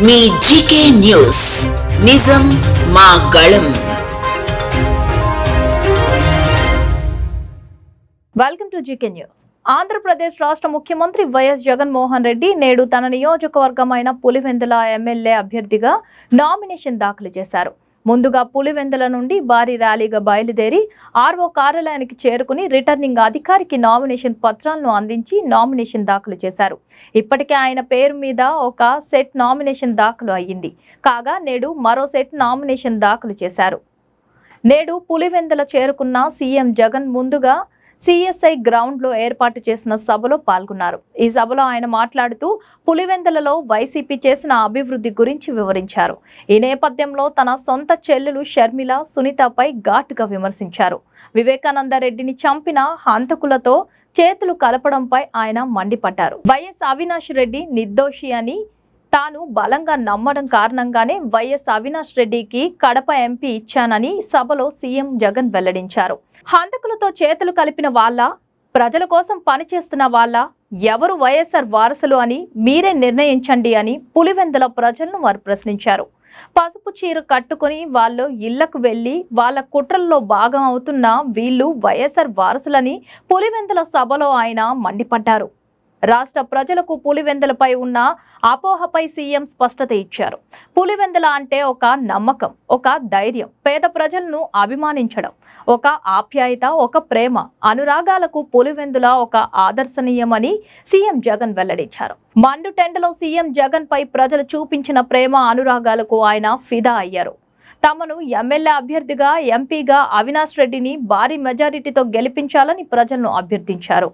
మీ GK news నిజం మా గళం. Welcome to GK news. Andhra Pradesh రాష్ట్ర ముఖ్యమంత్రి వైఎస్ జగన్మోహన్ రెడ్డి నేడు తన నియోజకవర్గమైన పులివెందుల ఎమ్మెల్యే అభ్యర్థిగా నామినేషన్ దాఖలు చేశారు. ముందుగా పులివెందుల నుండి భారీ ర్యాలీగా బయలుదేరి ఆర్ఓ కార్యాలయానికి చేరుకుని రిటర్నింగ్ అధికారికి నామినేషన్ పత్రాలను అందించి నామినేషన్ దాఖలు చేశారు. ఇప్పటికే ఆయన పేరు మీద ఒక సెట్ నామినేషన్ దాఖలు అయ్యింది. కాగా నేడు మరో సెట్ నామినేషన్ దాఖలు చేశారు. నేడు పులివెందుల చేరుకున్న సీఎం జగన్ ముందుగా సిఎస్ఐ గ్రౌండ్ లో ఏర్పాటు చేసిన సభలో పాల్గొన్నారు. ఈ సభలో ఆయన మాట్లాడుతూ పులివెందులలో వైసీపీ చేసిన అభివృద్ధి గురించి వివరించారు. ఈ నేపథ్యంలో తన సొంత చెల్లెలు షర్మిల, సునీతపై ఘాటుగా విమర్శించారు. వివేకానంద రెడ్డిని చంపిన హంతకులతో చేతులు కలపడంపై ఆయన మండిపడ్డారు. వైఎస్ అవినాష్ రెడ్డి నిర్దోషి అని తాను బలంగా నమ్మడం కారణంగానే వైఎస్ అవినాష్ రెడ్డికి కడప ఎంపీ ఇచ్చానని సభలో సీఎం జగన్ వెల్లడించారు. హంతకులతో చేతులు కలిపిన వాళ్ళ, ప్రజల కోసం పనిచేస్తున్న వాళ్ళ, ఎవరు వైఎస్ఆర్ వారసులు అని మీరే నిర్ణయించండి అని పులివెందుల ప్రజలను వారు ప్రశ్నించారు. పసుపు చీర కట్టుకుని వాళ్ళు ఇళ్లకు వెళ్లి వాళ్ళ కుట్రల్లో భాగం అవుతున్న వీళ్ళు వైఎస్ఆర్ వారసులని పులివెందుల సభలో ఆయన మండిపడ్డారు. రాష్ట్ర ప్రజలకు పులివెందులపై ఉన్న అపోహపై సీఎం స్పష్టత ఇచ్చారు. పులివెందుల అంటే ఒక నమ్మకం, ఒక ధైర్యం, పేద ప్రజలను అభిమానించడం, ఒక ఆప్యాయత, ఒక ప్రేమ, అనురాగాలకు పులివెందుల ఒక ఆదర్శనీయమని సీఎం జగన్ వెల్లడించారు. మండు టెండలో సీఎం జగన్ పై ప్రజలు చూపించిన ప్రేమ, అనురాగాలకు ఆయన ఫిదా అయ్యారు. తమను ఎమ్మెల్యే అభ్యర్థిగా, ఎంపీగా అవినాష్ రెడ్డిని భారీ మెజారిటీతో గెలిపించాలని ప్రజలను అభ్యర్థించారు.